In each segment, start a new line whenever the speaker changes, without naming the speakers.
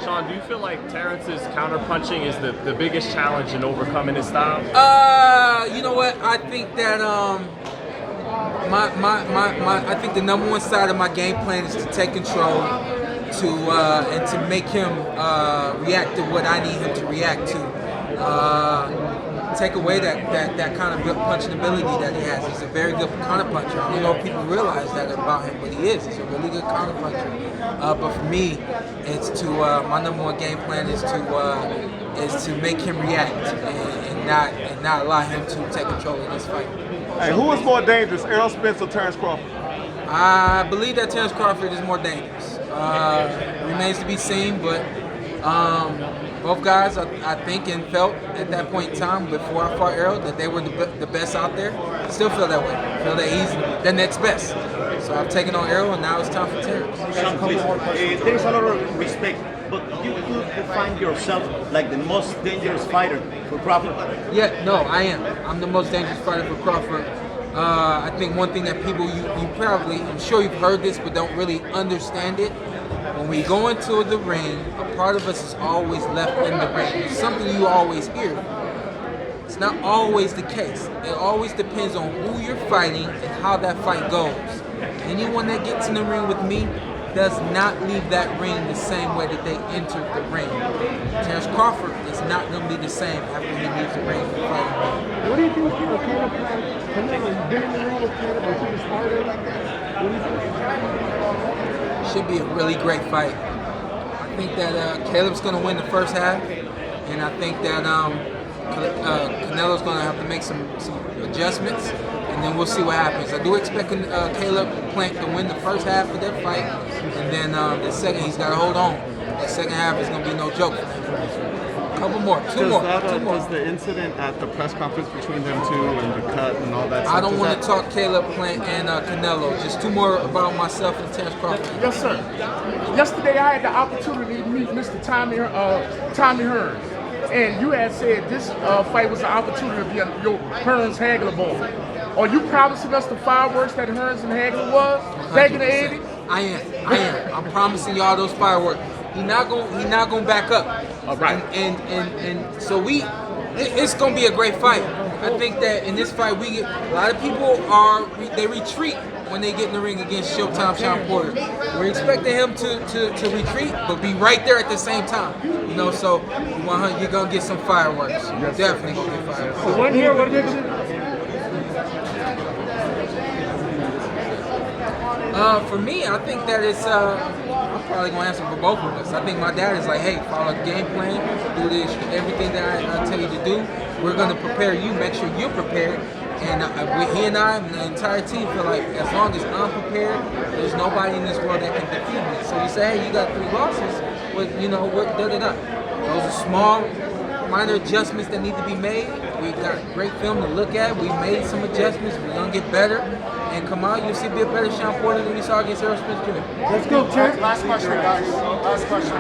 Shawn, do you feel like Terrence's counterpunching is the biggest challenge in overcoming his style?
You know what? I think that I think the number one side of my game plan is to take control, and to make him react to what I need him to react to. Take away that kind of punching ability that he has. He's a very good counter puncher. I don't know if people realize that about him, but he is. He's a really good counter puncher. But for me, it's to my number one game plan is to make him react and not allow him to take control of this fight.
Hey, who is more dangerous, Errol Spence or Terence Crawford?
I believe that Terence Crawford is more dangerous. Remains to be seen, but both guys, I think and felt at that point in time before I fought Errol that they were the best out there. Still feel that way. Feel that he's the next best. So I've taken on Errol, and now it's time for Terence.
Shawn, please. There's a lot of respect, but you could define yourself like the most dangerous fighter for Crawford.
Yeah, no, I am. I'm the most dangerous fighter for Crawford. I think one thing that people, you probably, I'm sure you've heard this, but don't really understand it. When we go into the ring, a part of us is always left in the ring. It's something you always hear. It's not always the case. It always depends on who you're fighting and how that fight goes. Anyone that gets in the ring with me does not leave that ring the same way that they entered the ring. Terence Crawford is not going to be the same after he leaves the ring for fighting me.
What do you think of Caleb? Canelo, you've been in the ring with Caleb, or he started like that? What do you think?
Should be a really great fight. I think that Caleb's going to win the first half, and I think that Canelo's going to have to make some adjustments, and then we'll see what happens. I do expect Caleb Plant to win the first half of that fight, and then the second he's got to hold on. The second half is going to be no joke. Couple more, two more.
Does the incident at the press conference between them two and the cut and all that stuff,
I don't want to talk Caleb Plant and Canelo. Just two more about myself and Terence Crawford.
Yes, sir. Yesterday I had the opportunity to meet Mr. Tommy Hearns. And you had said this fight was an opportunity to be your Hearns-Hagler bowl. Are you promising us the fireworks that Hearns and Hagler was back in the 80s?
I am. I'm promising y'all those fireworks. He's not gonna back up.
All right.
And so it's gonna be a great fight. I think that in this fight a lot of people they retreat when they get in the ring against Showtime Shawn Porter. We're expecting him to retreat, but be right there at the same time. You know, so you're gonna get some fireworks. You're definitely gonna get fireworks.
So one here, what did
For me, I think that it's, I'm probably going to answer for both of us. I think my dad is like, hey, follow the game plan, do this, everything that I tell you to do. We're going to prepare you, make sure you're prepared. And he and I, and the entire team feel like as long as I'm prepared, there's nobody in this world that can defeat me. So you say, hey, you got 3 losses, but you know, Those are small, minor adjustments that need to be made. We've got great film to look at. We made some adjustments. We're going to get better. And come out, you'll see be a better Shawn Porter than we saw against Errol Spence Jr.
Let's go, Terrence.
Last question, guys. Last question.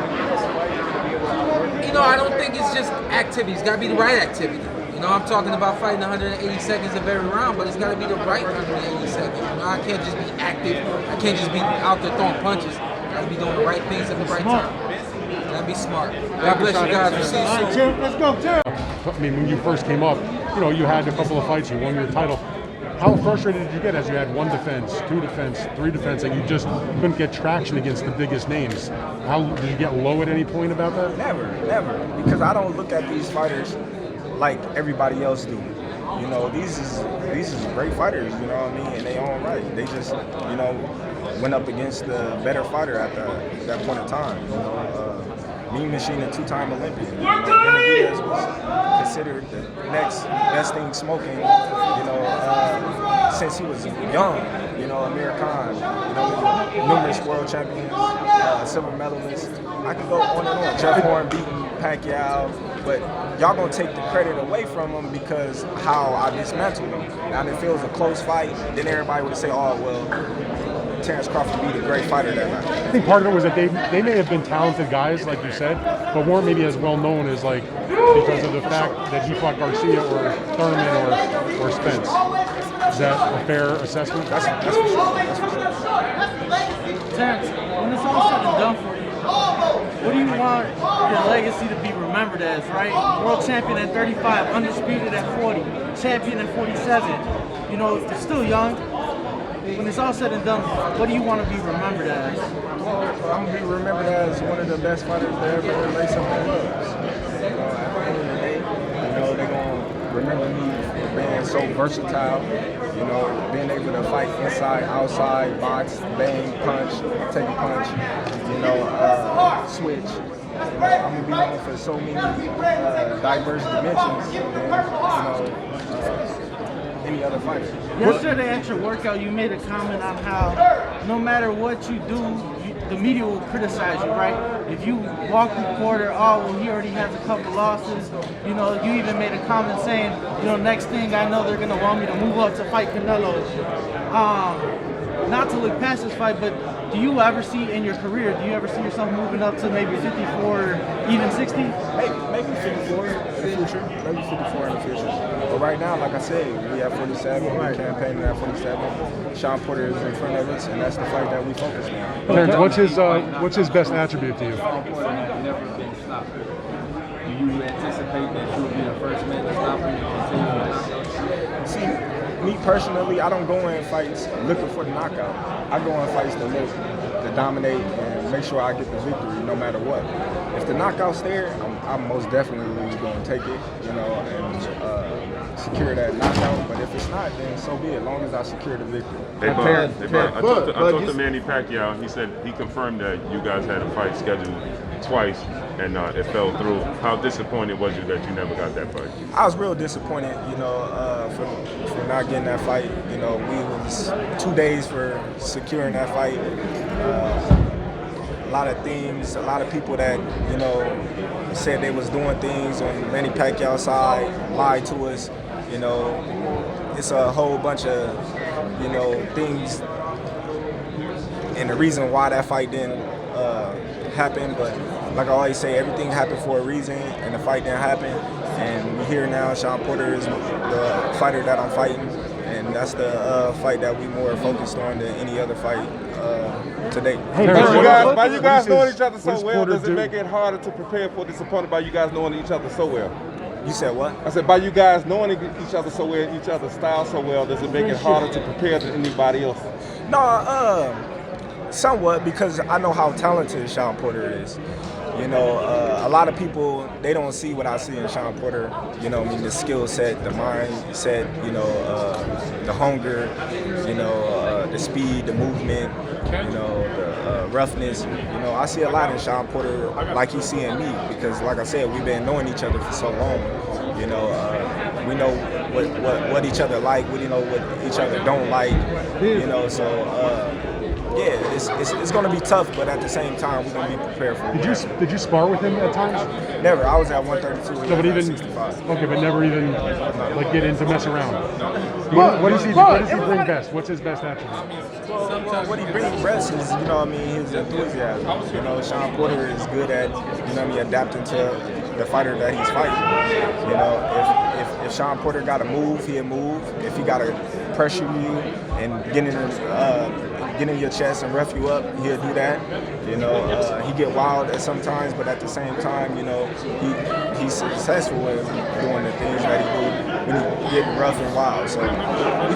You know, I don't think it's just activity. It's got to be the right activity. You know, I'm talking about fighting 180 seconds of every round, but it's got to be the right 180 seconds. You know, I can't just be active. I can't just be out there throwing punches. I got to be doing the right things at the right time. Gotta be smart. God bless you guys. We'll see you soon.
Let's go, Terrence.
I mean, when you first came up, you know, you had a couple of fights, you won your title. How frustrated did you get as you had 1 defense, 2 defense, 3 defense, and you just couldn't get traction against the biggest names? How did you get low at any point about that?
Never, because I don't look at these fighters like everybody else do. You know, these is great fighters. You know what I mean? In their own right, they just went up against the better fighter at that point in time. You know, Mean Machine, a 2-time Olympian. Benavidez was considered the next best thing smoking, since he was young. You know, Amir Khan, numerous world champions, silver medalists. I can go on and on. Jeff Horn beating Pacquiao, but y'all gonna take the credit away from him because how I dismantled him. Now, if it was a close fight, then everybody would say, oh, well, Terence Crawford beat a great fighter that night.
I think part of it was that they may have been talented guys, like you said, but weren't maybe as well known as because of the fact that he fought Garcia or Thurman or Spence. Is that a fair assessment?
That's for sure. That's for sure.
Terence, when it's all said and done for you, what do you want your legacy to be remembered as, right? World champion at 35, undisputed at 40, champion at 47. You know, it's still young. When it's all said and done, what do you want to be remembered as?
Well, I'm going to be remembered as one of the best fighters that ever lace up the gloves. You know, at the end of the day, you know, they're going to remember me for being so versatile, you know, being able to fight inside, outside, box, bang, punch, take a punch, you know, switch. You know, I'm going to be known for so many diverse dimensions than, any other fighter.
Yesterday at your workout, you made a comment on how no matter what you do, the media will criticize you, right? If you walk the quarter, oh, well, he already has a couple losses. You know, you even made a comment saying, you know, next thing I know, they're going to want me to move up to fight Canelo. Not to look past this fight, but do you ever see in your career, do you ever see yourself moving up to maybe 54 or even 60?
Maybe 54 in the future. Maybe 54 in the future. But right now, like I said, we have 47. We're campaigning at 47. Shawn Porter is in front of us, and that's the fight that we focus on.
Terence, what's his best attribute to you?
Shawn Porter has never been stopped. Do you anticipate that you will be the first man to stop him and continue?
See, me personally, I don't go in fights looking for the knockout. I go in fights to dominate and make sure I get the victory no matter what. If the knockout's there, I'm most definitely going to take it, you know, and secure that knockout. But if it's not, then so be it, as long as I secure the victory.
Hey, Bud, I talked to Manny Pacquiao. He said he confirmed that you guys had a fight scheduled twice and it fell through. How disappointed was you that you never got that fight?
I was real disappointed, you know, for not getting that fight. You know, we was 2 days for securing that fight. A lot of things, a lot of people that, you know, said they was doing things on Manny Pacquiao's side, lied to us. You know, it's a whole bunch of, you know, things, and the reason why that fight didn't happen. But like I always say, everything happened for a reason, and the fight didn't happen. And we're here now. Shawn Porter is the fighter that I'm fighting, and that's the fight that we more focused on than any other fight today.
By you guys knowing each other so well, does it make it harder to prepare for this opponent by you guys knowing each other so well?
You said what?
I said by you guys knowing each other so well, each other's style so well, does it make it harder to prepare than anybody else?
No, somewhat, because I know how talented Shawn Porter is. You know, a lot of people, they don't see what I see in Shawn Porter. You know, I mean, the skill set, the mindset, you know, the hunger, you know, the speed, the movement, you know, the roughness. You know, I see a lot in Shawn Porter like he's seeing me, because like I said, we've been knowing each other for so long. You know, we know what each other like, we know what each other don't like, you know, so yeah, it's going to be tough, but at the same time, we're going to be prepared for it.
Did you spar with him at times?
Never. I was at 132.
No, but even
65.
Okay, but never even like get in to mess around. What does he bring best? What's his best attribute?
Well, what he brings best is, you know, I mean, his enthusiasm. You know, Shawn Porter is good at, you know, adapting to the fighter that he's fighting. You know, if Shawn Porter got to move, he'll move. If he got to pressure you and get in your chest and rough you up, he'll do that. You know, he get wild at sometimes, but at the same time, you know, he's successful in doing the things that he do when he get rough and wild. So we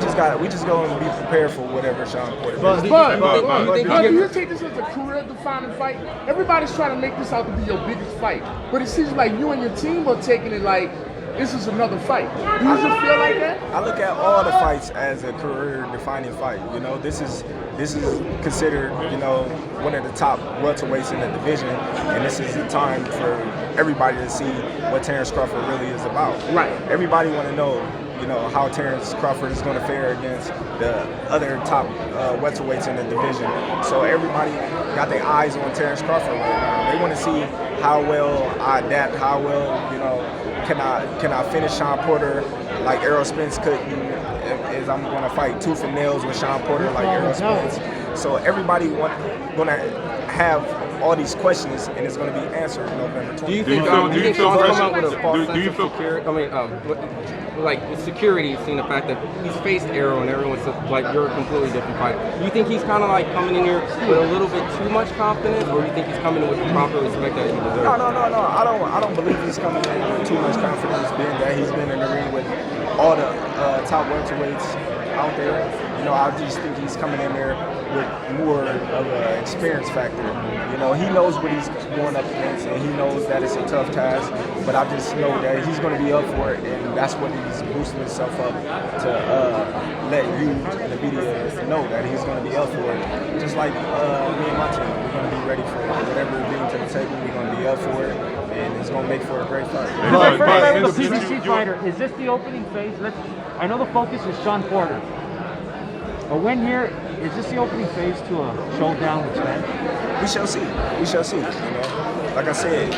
just go and be prepared for whatever Shawn Porter does.
But do you take this as a career-defining fight? Everybody's trying to make this out to be your biggest fight, but it seems like you and your team are taking it like this is another fight. Do you just feel like that?
I look at all the fights as a career-defining fight. You know, this is considered, you know, one of the top welterweights in the division, and this is the time for everybody to see what Terence Crawford really is about.
Right.
Everybody want to know, you know, how Terence Crawford is going to fare against the other top welterweights in the division. So everybody got their eyes on Terence Crawford right now. They want to see how well I adapt, how well, you know, can I finish Shawn Porter like Errol Spence couldn't, is I'm going to fight tooth and nails with Shawn Porter like Errol Spence. So everybody going to have all these questions, and it's going to be answered November 20th.
Do you
Do you
think?
feel-
Do
do
you
you
think
feel
Sean's come
pressure-
out with a false
do
sense
you
of
feel-
security? I mean, like with security, seeing the fact that he's faced Errol and everyone's like you're a completely different fighter. Do you think he's kind of like coming in here with a little bit too much confidence, or do you think he's coming in with the proper respect that he deserves?
No. I don't believe he's coming in with too much confidence, being that he's been in the ring with all the top welterweights out there. You know, I just think he's coming in there with more of an experience factor. You know, he knows what he's going up against, and he knows that it's a tough task. But I just know that he's going to be up for it, and that's what he's boosting himself up to let you and the media know that he's going to be up for it. Just like me and my team, we're going to be ready for whatever we bring to the table. We're going to be up for it, and it's going to make for a great fight.
But-
First fight with
but-
a PBC fighter. Is this the opening phase? I know the focus is Shawn Porter. But when here, is this the opening phase to a showdown with Spence?
We shall see. We shall see. You know, like I said,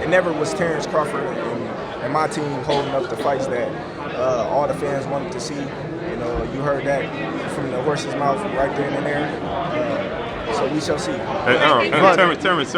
it never was Terence Crawford and my team holding up the fights that all the fans wanted to see. You know, you heard that from the horse's mouth right then and there. So we shall see.
Hey, Errol, Terence,